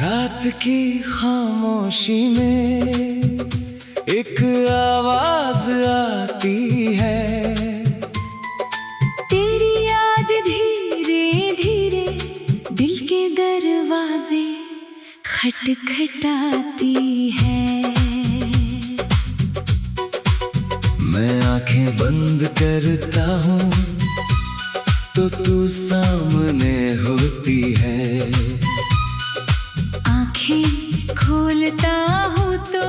रात की खामोशी में एक आवाज आती है, तेरी याद धीरे धीरे दिल के दरवाजे खटखटाती है। मैं आंखें बंद करता हूँ तो तू सामने होती है, आंखें खोलता हूँ तो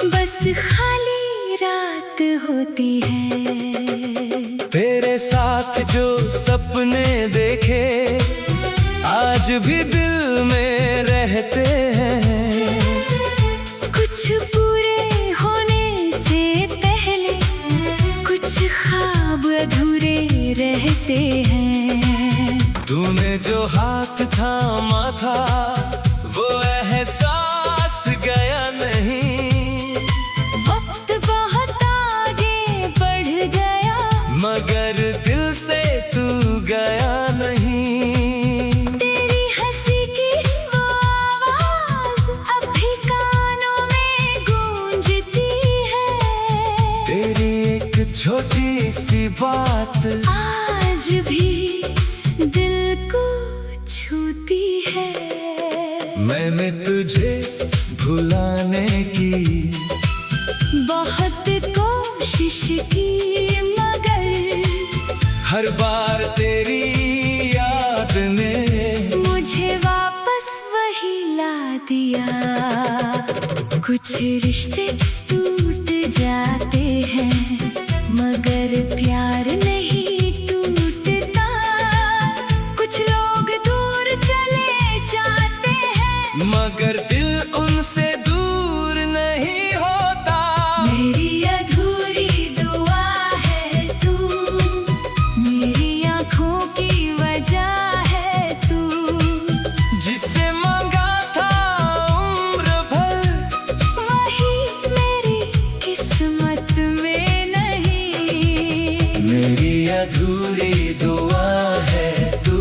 बस खाली रात होती है। तेरे साथ जो सपने देखे आज भी दिल में रहते हैं, कुछ पूरे होने से पहले कुछ ख्वाब अधूरे रहते हैं। तूने जो हाथ थामा था वो एहसास गया नहीं, वक्त बहुत आगे बढ़ गया मगर दिल से तू गया नहीं। तेरी हंसी की वो आवाज अब भी कानों में गूंजती है। तेरी एक छोटी सी बात आज भी दिल को छूती है। मैंने तुझे भुलाने की बहुत कोशिश की मगर हर बार तेरी याद ने मुझे वापस वही ला दिया। कुछ रिश्ते टूट जाते हैं मगर प्यार नहीं टूटता। कुछ लोग दूर चले जाते हैं मगर दिल उनसे दूर नहीं होता। मेरी अधूरी दुआ है तू, मेरी आँखों की वजह है तू, जिससे मांगा था उम्र भर वही मेरी किस्मत में नहीं। मेरी अधूरी दुआ है तू,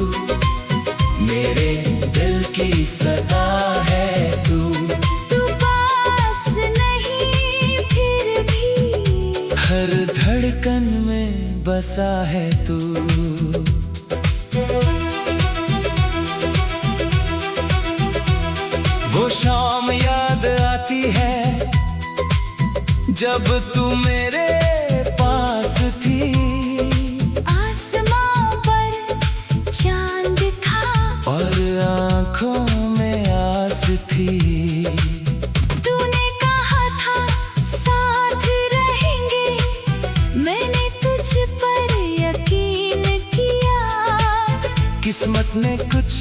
मेरे दिल की सदा है तू। तू पास नहीं फिर भी हर धड़कन में बसा है तू। वो शाम याद आती है जब तू मेरे पास थी, आसमां पर चांद था और आँखों में आस थी। तूने कहा था साथ रहेंगे, मैंने तुझ पर यकीन किया। किस्मत ने कुछ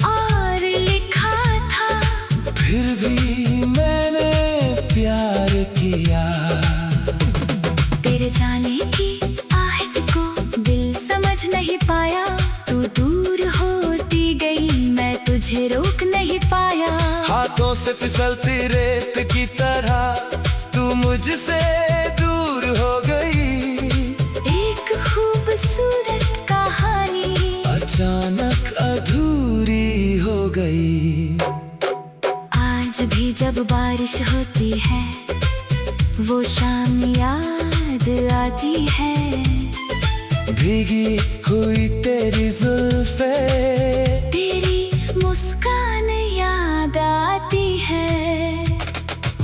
और लिखा था फिर भी मैंने प्यार किया। तेरे जाने की आहट को दिल समझ नहीं पाया। तू दूर होती गई मैं तुझे रोक नहीं पाया। हाथों से फिसलती रेत की तरह तू मुझसे दूर हो गई। एक खूबसूरत कहानी अचानक अधूरी हो गई। आज भी जब बारिश होती है वो शाम याद आती है। भीगी हुई तेरी जुल्फे, तेरी मुस्कान याद आती है।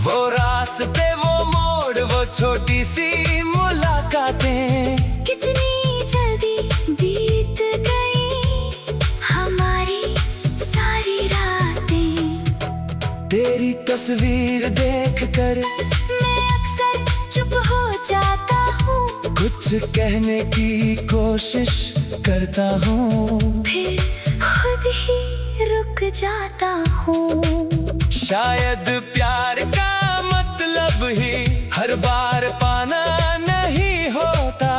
वो रास्ते वो मोड़ वो छोटी सी मुलाकातें, कितनी जल्दी बीत गई हमारी सारी रातें। तेरी तस्वीर देखकर मैं अक्सर चुप हो जाता हूँ, कुछ कहने की कोशिश करता हूँ, फिर खुद ही रुक जाता हूँ। शायद प्यार का मतलब ही हर बार पाना नहीं होता।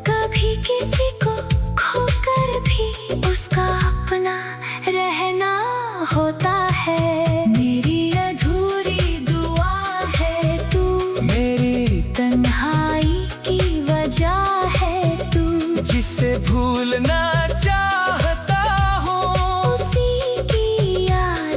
कभी किसी को खोकर भी उसका अपना रहना होता है। मेरी अधूरी दुआ है तू, मेरी तन्हाई की वजह है तू, जिसे भूलना चाहता हूँ उसी की याद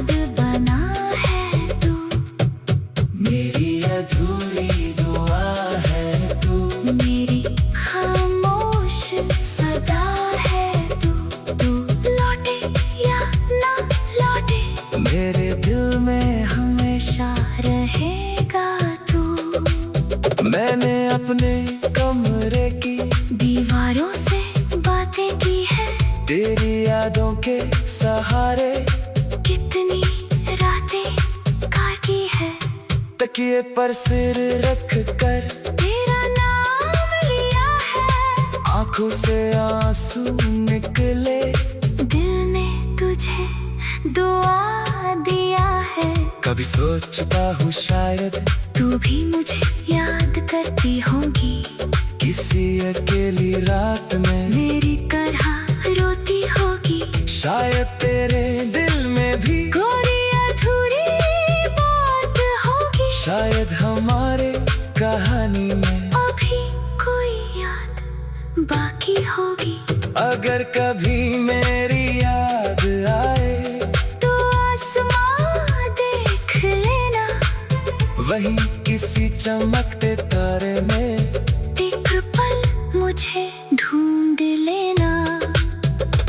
अपने कमरे की दीवारों से बातें की है, तेरी यादों के सहारे कितनी रातें काटी है। तकिए पर सिर रख कर तेरा नाम लिया है, आंखों से आंसू निकले, दिल ने तुझे दुआ दिया है। कभी सोचता हूँ शायद तू भी मुझे याद करती होगी, किसी अकेली रात में मेरी तरह रोती होगी। शायद तेरे दिल में भी कोई अधूरी बात होगी, शायद हमारे कहानी में अभी कोई याद बाकी होगी। अगर कभी मेरी याद आए तो आसमां देख लेना, वहीं किसी चमकते तारे में एक पल मुझे ढूंढ लेना।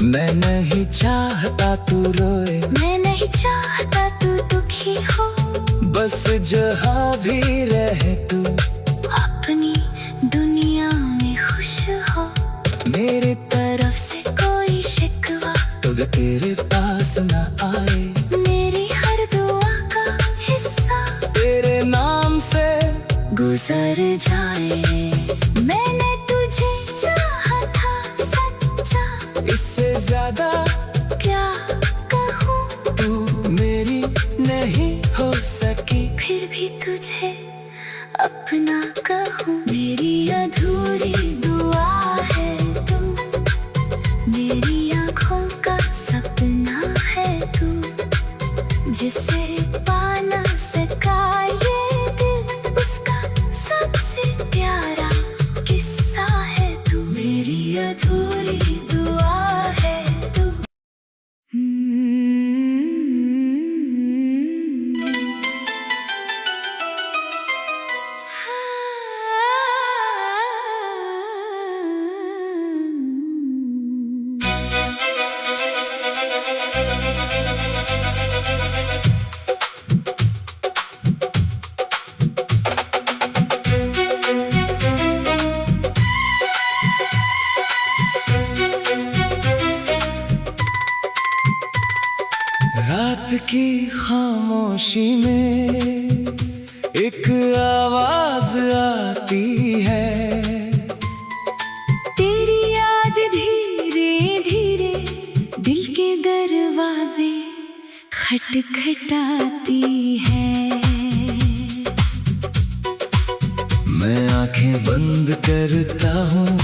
मैं नहीं चाहता तू रोए, मैं नहीं चाहता तू दुखी हो, बस जहाँ भी रहे तू अपनी दुनिया में खुश हो। मेरी तरफ से कोई शिकवा तो तेरे पास न आए, मेरी हर दुआ का हिस्सा तेरे नाम से गुजर जाए। मैंने तुझे चाहा था सच्चा, इससे ज्यादा क्या कहूँ, तू मेरी नहीं हो सकी। फिर भी तुझे अपना कहूँ। मेरी अधूरी दुआ है तू, मेरी आँखों का सपना है तू, जिसे पा ना सका ये दिल, उसका सबसे प्यारा किस्सा है तू। मेरी अधूरी दुआ है तू। रात की खामोशी में एक आवाज आती है, तेरी याद धीरे धीरे दिल के दरवाजे खटखटाती है। मैं आंखें बंद करता हूँ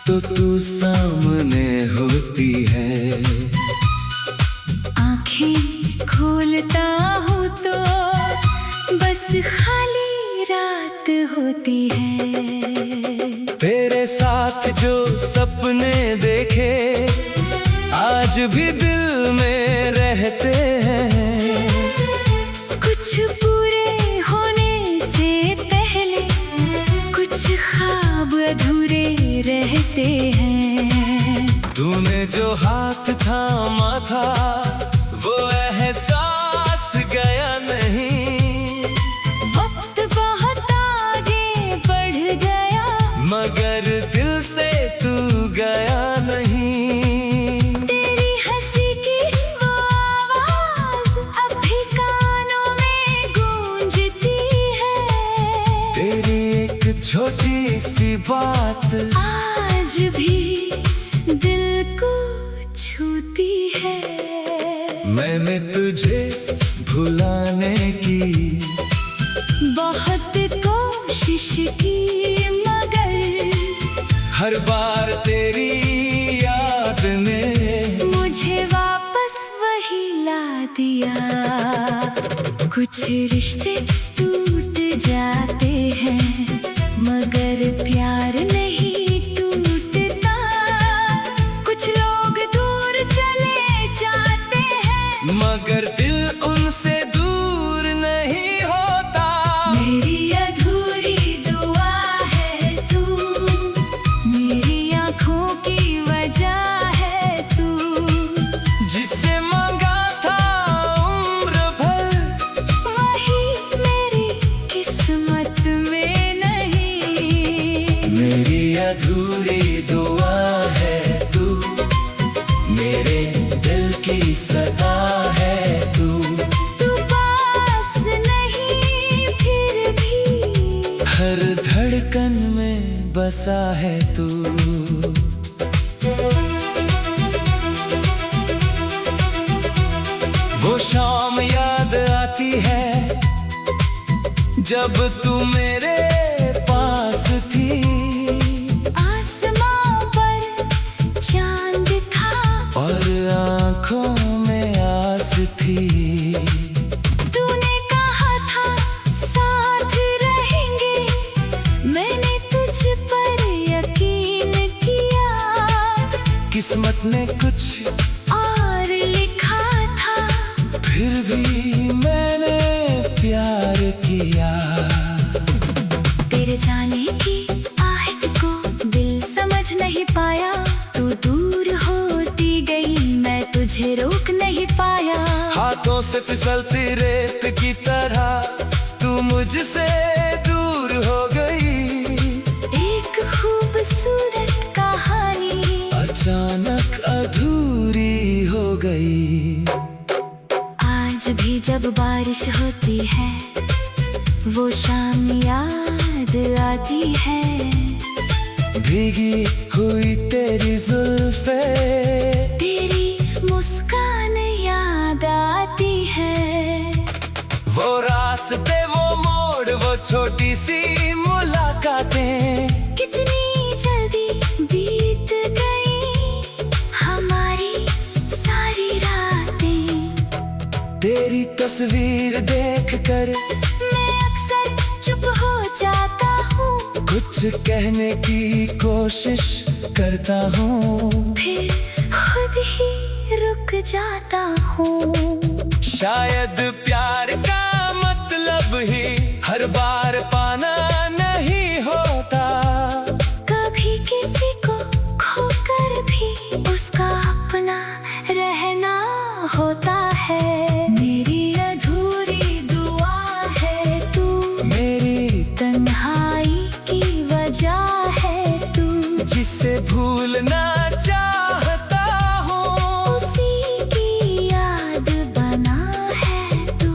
तो तू सामने होती है, आंखें खोलता हूँ तो बस खाली रात होती है। तेरे साथ जो सपने देखे आज भी दिल में रहते हैं, कुछ पूरे होने से पहले कुछ ख्वाब अधूरे रहते हैं। तूने जो हाथ थामा था वो एहसास गया नहीं, वक्त बहुत आगे बढ़ गया, मगर दिल से तू गया नहीं। तेरी हंसी की वो आवाज अब भी कानों में गूंजती है। तेरी एक छोटी सी बात आज भी दिल को छूती है। मैंने तुझे भुलाने की बहुत कोशिश की, मगर हर बार तेरी याद ने मुझे वापस वही ला दिया। कुछ रिश्ते टूट जाते हैं, मगर प्यार नहीं टूटता। कुछ लोग दूर चले जाते हैं, मगर दिल उनसे दूर नहीं होता। मेरी अधूरी दुआ है तू, मेरी आँखों की वजह है तू, जिसे मांगा था उम्र भर वही मेरी किस्मत में नहीं दिल की सदा है तू। तू पास नहीं फिर भी हर धड़कन में बसा है तू। वो शाम याद आती है जब तू मेरे पास थी। आसमां पर चांद था और आंखों में आस थी। तूने कहा था साथ रहेंगे, मैंने तुझ पर यकीन किया। किस्मत ने कुछ और लिखा था, फिर भी मैंने प्यार किया। तेरे जाने की आहट को दिल समझ नहीं पाया। तू दूर होती गई, मैं तुझे रोक नहीं पाया। हाथों से फिसलती रेत की तरह तू मुझसे दूर हो गई। एक खूबसूरत कहानी अचानक अधूरी हो गई। आज भी जब बारिश होती है, वो शाम याद आती है। भीगी हुई तेरी जुल्फे, तेरी मुस्कान याद आती है। वो रास्ते, वो मोड़, वो छोटी सी मुलाकातें, कितनी जल्दी बीत गई हमारी सारी रातें। तेरी तस्वीर देखकर मैं अक्सर चुप हो जाता हूँ, कुछ कहने की कोशिश करता हूँ, फिर खुद ही रुक जाता हूँ। शायद प्यार का मतलब ही हर बार पाना नहीं होता। कभी किसी को खोकर भी उसका अपना रहना होता है। मेरी अधूरी दुआ है तू, मेरी तन्हाई की वजह है तू। जिसे भूलना चाहता हूँ, उसी की याद बना है तू।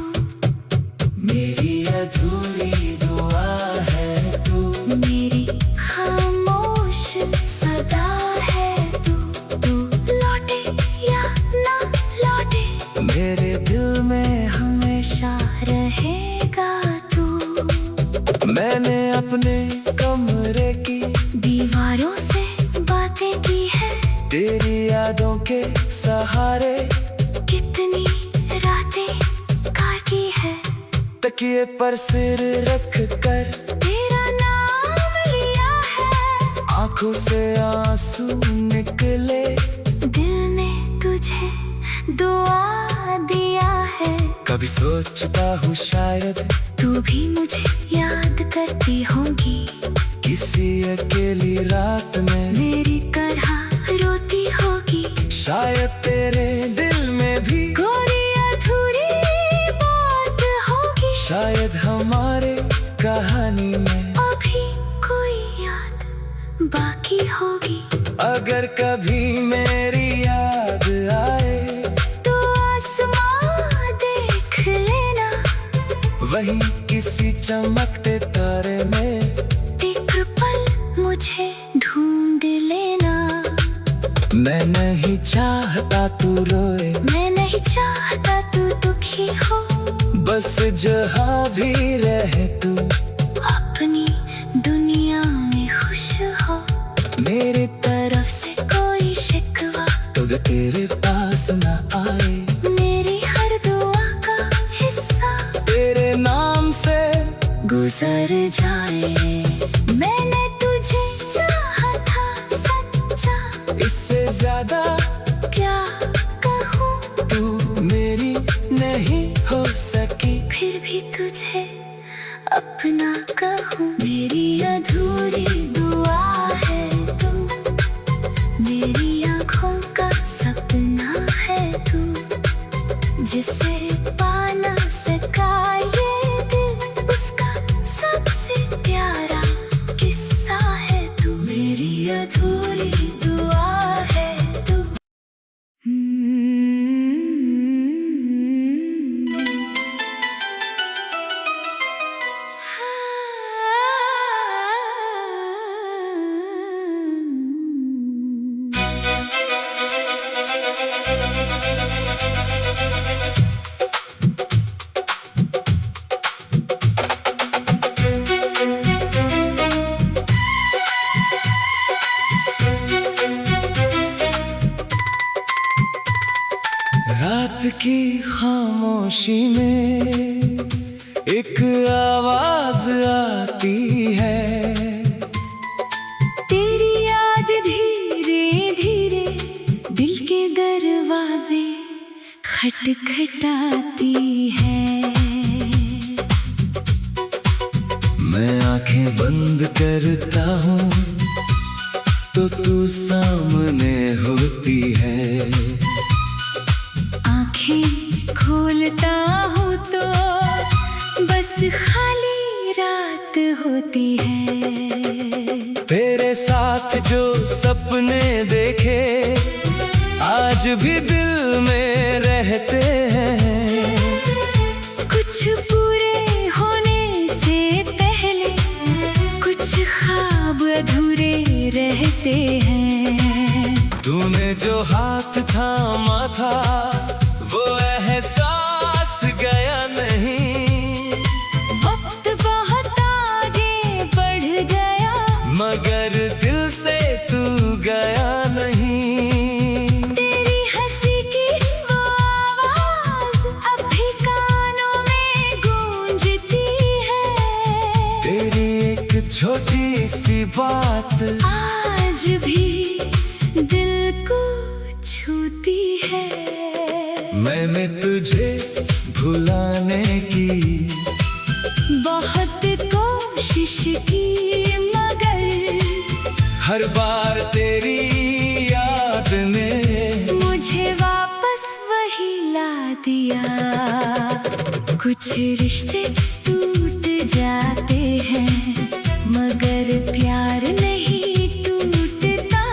मेरी अधूरी दुआ है तू। मेरी खामोश सदा है तू। तू लौटे या ना लौटे, मेरे दिल में हमेशा रहेगा तू। मैंने अपने कमरे की दीवारों से बातें की है, तेरी यादों के सहारे कितनी रातें काटी है। तकिए पर सिर रख कर तेरा नाम लिया है, आंखों से आंसू निकले। दिल ने तुझे दुआ दिया है। कभी सोचता हूँ शायद तू भी मुझे याद करती होगी, किसी अकेली रात में मेरी तरह रोती होगी। शायद तेरे दिल में भी कोई अधूरी बात होगी, शायद हमारे कहानी में अभी कोई याद बाकी होगी। अगर कभी मेरी याद आए तो आसमां देख लेना, वहीं किसी चमकते तारे में एक पल मुझे ढूंढ लेना। मैं नहीं चाहता तू रोए, मैं नहीं चाहता तू दुखी हो, बस जहाँ भी रहे तू अपनी दुनिया में खुश हो। मेरी तरफ से कोई शिकवा तो तेरे पास न आए। मेरी हर दुआ का हिस्सा तेरे नाम से गुजर जाए। मैंने तुझे चाहा था सच्चा, इससे ज्यादा क्या कहूँ, तू मेरी नहीं हो सकी। फिर भी तुझे अपना कहूँ। मेरी अधूरी दुआ है तू, मेरी आँखों का सपना है तू। जिसे पा ना सका ये दिल, उसका सबसे प्यारा किस्सा है तू। मेरी अधूरी दुआ है तू। रात की खामोशी में एक आवाज आती है, तेरी याद धीरे धीरे दिल के दरवाजे खटखटाती है। मैं आंखें बंद करता हूँ तो तू सामने होती है, आंखें खोलता हूँ तो बस खाली रात होती है। तेरे साथ जो सपने देखे आज भी दिल में रहते हैं, कुछ पूरे होने से पहले कुछ ख्वाब अधूरे रहते हैं। तूने जो हाथ थामा था वो एहसास गया नहीं, वक्त बहुत आगे बढ़ गया मगर दिल से तू गया नहीं। तेरी हंसी की वो आवाज अब भी कानों में गूंजती है, तेरी एक छोटी सी बात आज भी दिल को छूती है। मैंने तुझे भुलाने की बहुत कोशिश की मगर हर बार तेरी याद ने मुझे वापस वही ला दिया। कुछ रिश्ते टूट जाते हैं मगर प्यार नहीं टूटता,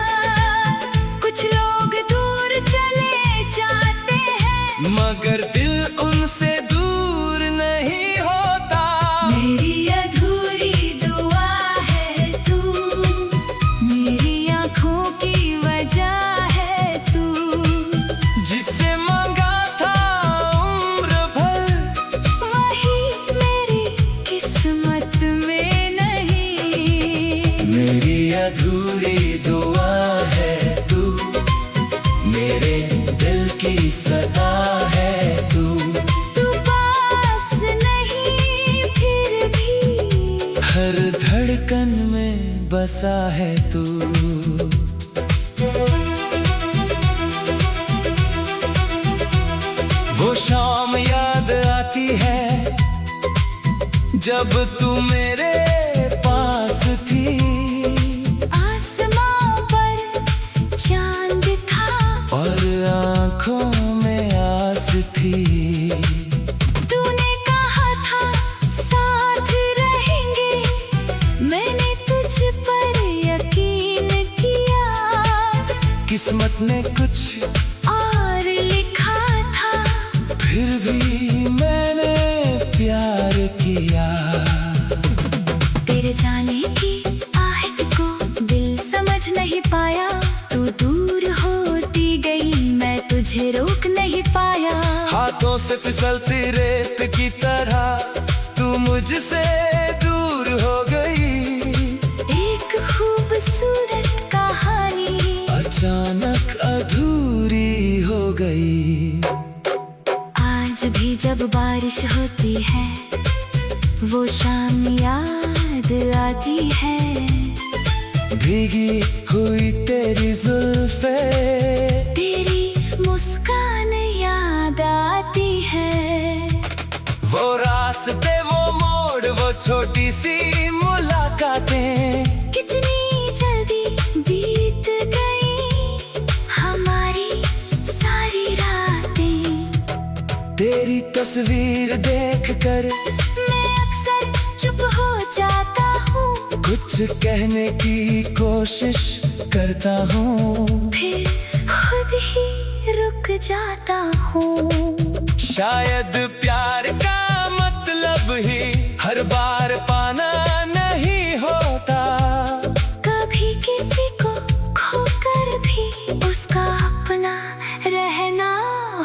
कुछ लोग दूर चले जाते हैं मगर दिल उनसे दूर नहीं होता। मेरी अधूरी दुआ है तू, मेरी आँखों की वजह है तू, जिसे मांगा था उम्र भर वही मेरी किस्मत में नहीं। मेरी अधूरी दुआ है तू, मेरे दिल की सदा है तू, तू पास नहीं फिर भी हर धड़कन में बसा है तू। वो शाम याद आती है जब तू मेरे पास थी, आसमां पर चांद था और आँखों में आस थी। तूने कहा था साथ रहेंगे, मैंने तुझ पर यकीन किया, किस्मत ने कुछ और लिखा था फिर भी मैंने प्यार किया। तेरे जाने की आहट को दिल समझ नहीं पाया, तू दूर होती गई मैं तुझे रोक नहीं पाया। हाथों से फिसलती रेत की तरह तू मुझसे दूर हो गई, एक खूबसूरत कहानी अचानक अधूरी हो गई। आज भी जब बारिश होती है वो शाम याद आती है, भीगी हुई तेरी जुल्फे, तेरी मुस्कान याद आती है। वो रास्ते वो मोड़ वो छोटी सी मुलाकातें, कितनी जल्दी बीत गई हमारी सारी रातें। तेरी तस्वीर देखकर मैं अक्सर चुप हो जाता हूँ, कुछ कहने की कोशिश करता हूँ, फिर खुद ही रुक जाता हूँ। शायद प्यार का मतलब ही हर बार पाना नहीं होता, कभी किसी को खोकर भी उसका अपना रहना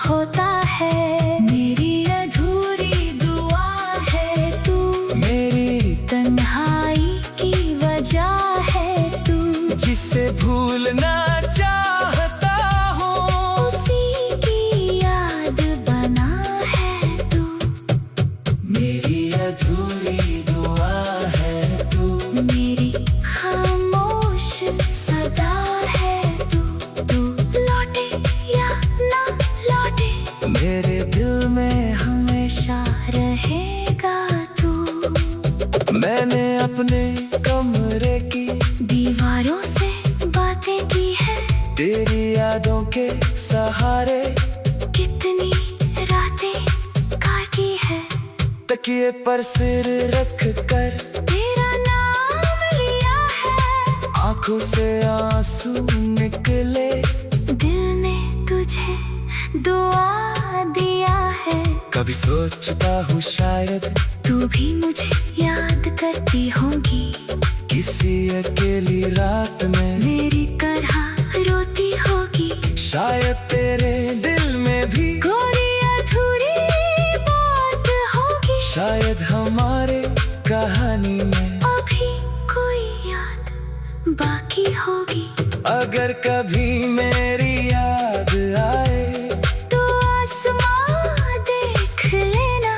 होता है। मेरी अधूरी दुआ है तू, मेरी तन्हाई की वजह है तू, जिसे भूलना चाहता हूँ उसी की याद अपने कमरे की दीवारों से बातें की है, तेरी यादों के सहारे कितनी रातें काटी है। तकिए पर सिर रख कर तेरा नाम लिया है, आंखों से आंसू निकले, दिल ने तुझे दुआ दिया है। कभी सोचता हूँ शायद तू भी मुझे याद करती होगी, किसी अकेली रात में मेरी तरह रोती होगी। शायद तेरे दिल में भी कोई अधूरी बात होगी, शायद हमारे कहानी में अभी कोई याद बाकी होगी। अगर कभी मेरी याद आए तो आसमां देख लेना,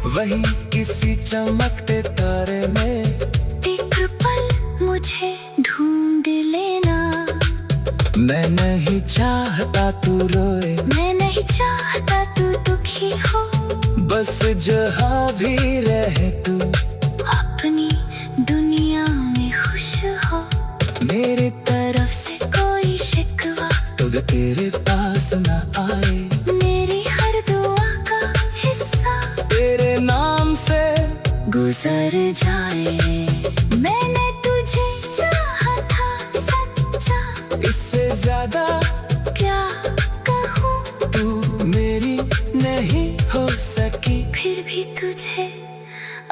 वहीं किसी चमकते तारे में एक पल मुझे ढूंढ लेना। मैं नहीं चाहता तू रोए, मैं नहीं चाहता तू दुखी हो, बस जहाँ भी रहे तू अपनी दुनिया में खुश हो। मेरी तरफ से कोई शिकवा तो तेरे पास न आए, मेरी हर दुआ का हिस्सा तेरे नाम से गुजर जाए। मैंने तुझे चाहा था सच्चा, इससे ज्यादा क्या कहूँ, तू मेरी नहीं हो सकी। फिर भी तुझे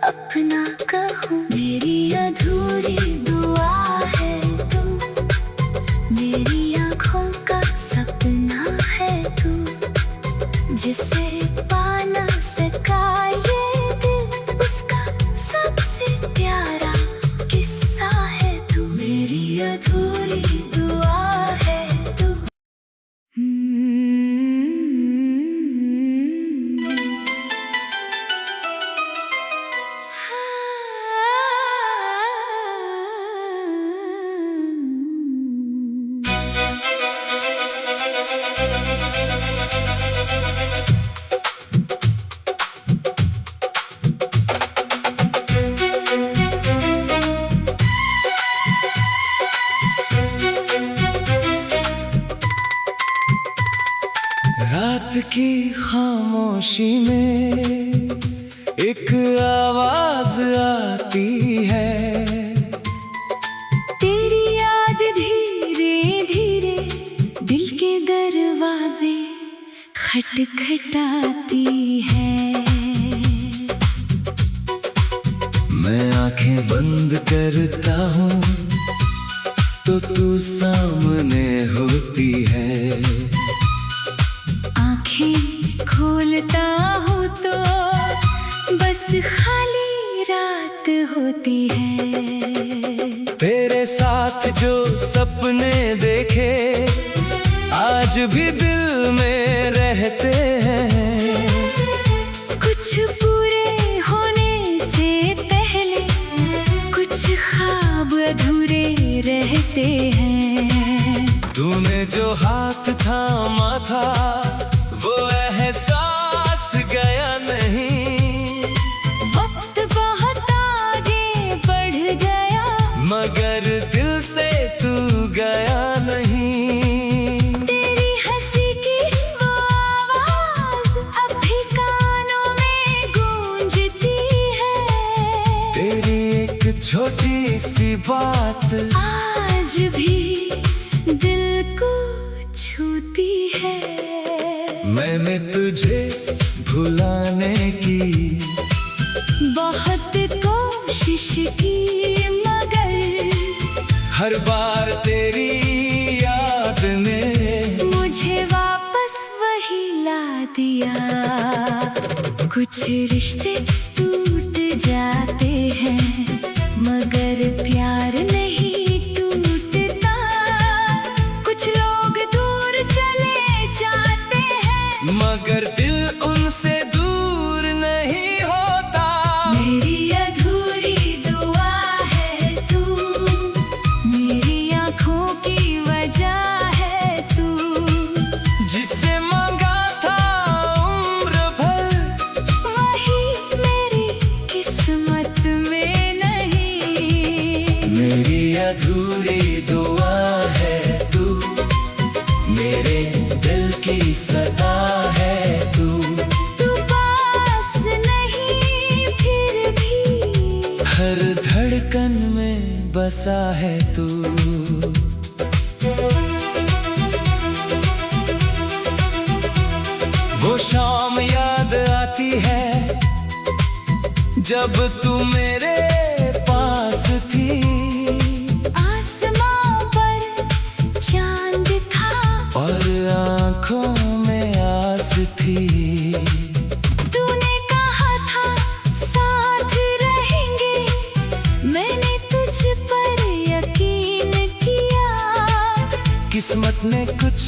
अपना कहूँ। मेरी अधूरी दुआ है तू, मेरी आँखों का सपना है तू, जिसे पा ना सका ये दिल, उसका सबसे प्यारा किस्सा है तू। मेरी अधूरी दुआ है तू। रात की खामोशी में एक आवाज आती है, तेरी याद धीरे धीरे दिल के दरवाजे खटखटाती है। मैं आंखें बंद करता हूँ तो तू सामने होती है, आंखें खोलता हूँ तो बस खाली रात होती है। तेरे साथ जो सपने देखे आज भी दिल में रहते हैं, कुछ पूरे होने से पहले कुछ ख्वाब अधूरे रहते हैं। तूने जो हाथ थामा था वो एहसास गया नहीं, वक्त बहुत आगे बढ़ गया, मगर दिल से तू गया नहीं। तेरी हंसी की वो आवाज अब भी कानों में गूंजती है। तेरी एक छोटी सी बात आज भी दिल को छूती है। मैंने तुझे भुलाने की बहुत कोशिश की, मगर हर बार तेरी याद ने मुझे वापस वही ला दिया। कुछ रिश्ते टूट जाते हैं, मगर प्यार नहीं टूटता। कुछ लोग दूर चले जाते हैं, मगर दिल उनसे दूर नहीं होता। मेरी अधूरी दुआ है तू, मेरी आँखों की वजह है तू, जिसे मांगा था उम्र भर वही मेरी किस्मत में नहीं बसा है तू। वो शाम याद आती है जब तू मेरे पास थी। आसमां पर चांद था और आंखों में आस थी। तूने कहा था साथ रहेंगे, मैंने तुझ पर यकीन किया। किस्मत ने कुछ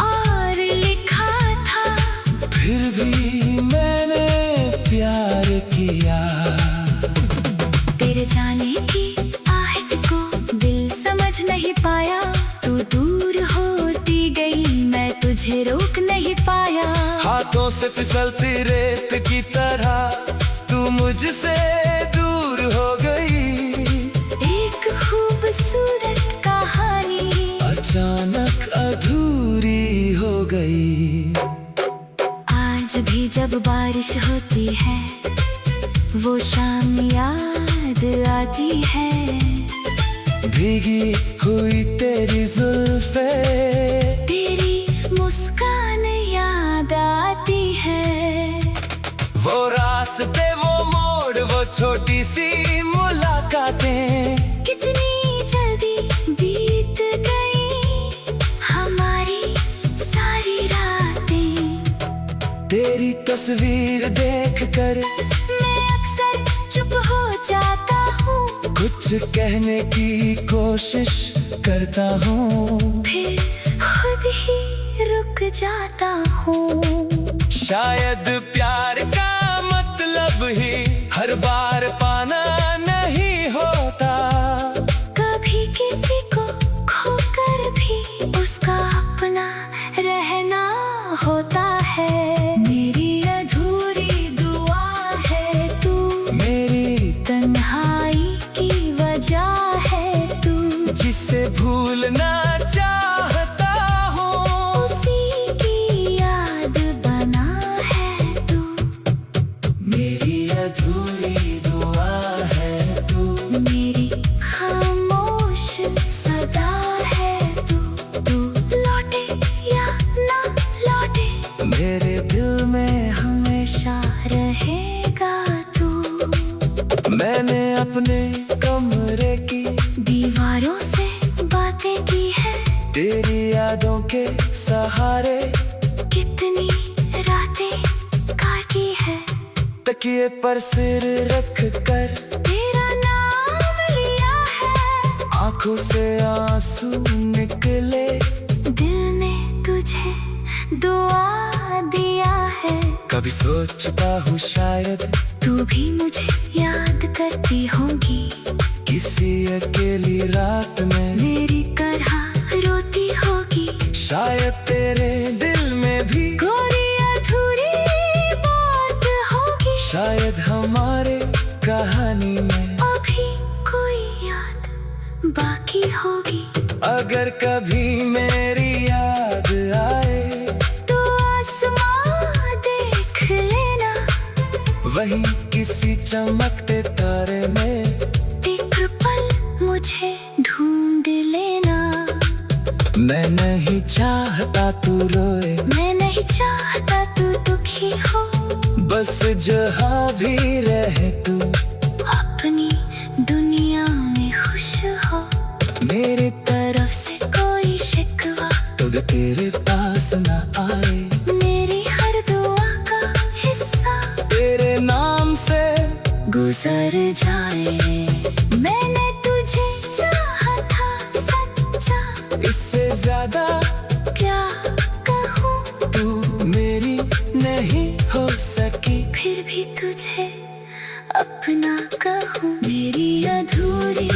और लिखा था, फिर भी मैंने प्यार किया। तेरे जाने की आहट को दिल समझ नहीं पाया। तू दूर होती गई, मैं तुझे रोक नहीं पाया। हाथों से फिसलती रेत की तरह तू मुझसे दूर हो गई। एक खूबसूरत कहानी अचानक अधूरी हो गई। आज भी जब बारिश होती है, वो शाम याद आती है। भीगी हुई तेरी जुल्फे, तेरी मुस्कान याद आती है। वो रास्ते, वो मोड़, वो छोटी सी मुलाकातें, कितनी जल्दी बीत गई हमारी सारी रातें। तेरी तस्वीर देखकर मैं अक्सर चुप हो जाता हूँ, कुछ कहने की कोशिश करता हूँ, फिर खुद ही रुक जाता हूँ। शायद प्यार का मतलब ही हर बार पाना नहीं होता। कभी किसी को खोकर भी उसका अपना रहना होता है। मेरी अधूरी दुआ है तू, मेरी तन्हाई की वजह है तू। जिसे भूलना चाहता हूँ, उसी की याद बना है तू। मेरी अधूरी दुआ है तू। मेरी खामोश सदा है तू। तू लौटे या ना लौटे, मेरे दिल में हमेशा रहेगा तू। मैंने अपने कमरे की दीवारों से बातें की है, तेरी यादों के सहारे कितनी रातें काटी है। तकिए पर सिर रख कर तेरा नाम लिया है, आंखों से आंसू निकले। दिल ने तुझे दुआ दिया है। कभी सोचता हूँ शायद तू भी मुझे याद करती होगी, किसी अकेली रात में मेरी तरह रोती होगी। शायद तेरे दिल में भी कोई अधूरी बात होगी, शायद हमारे कहानी में अभी कोई याद बाकी होगी। अगर कभी मेरी याद आए, तो आसमां देख लेना, वहीं किसी चमकते तारे में एक पल मुझे ढूंढ लेना। मैं नहीं चाहता तू रोए, मैं नहीं चाहता तू दुखी हो, बस जहाँ भी रहे तू अपनी दुनिया में खुश हो। मेरी तरफ से कोई शिकवा तो तेरे पास न आए। मेरी हर दुआ का हिस्सा तेरे नाम से गुजर जाए। मैंने तुझे चाहा था सच्चा, इससे ज्यादा क्या कहूँ, तू मेरी नहीं हो सकी। फिर भी तुझे अपना कहूँ। मेरी अधूरी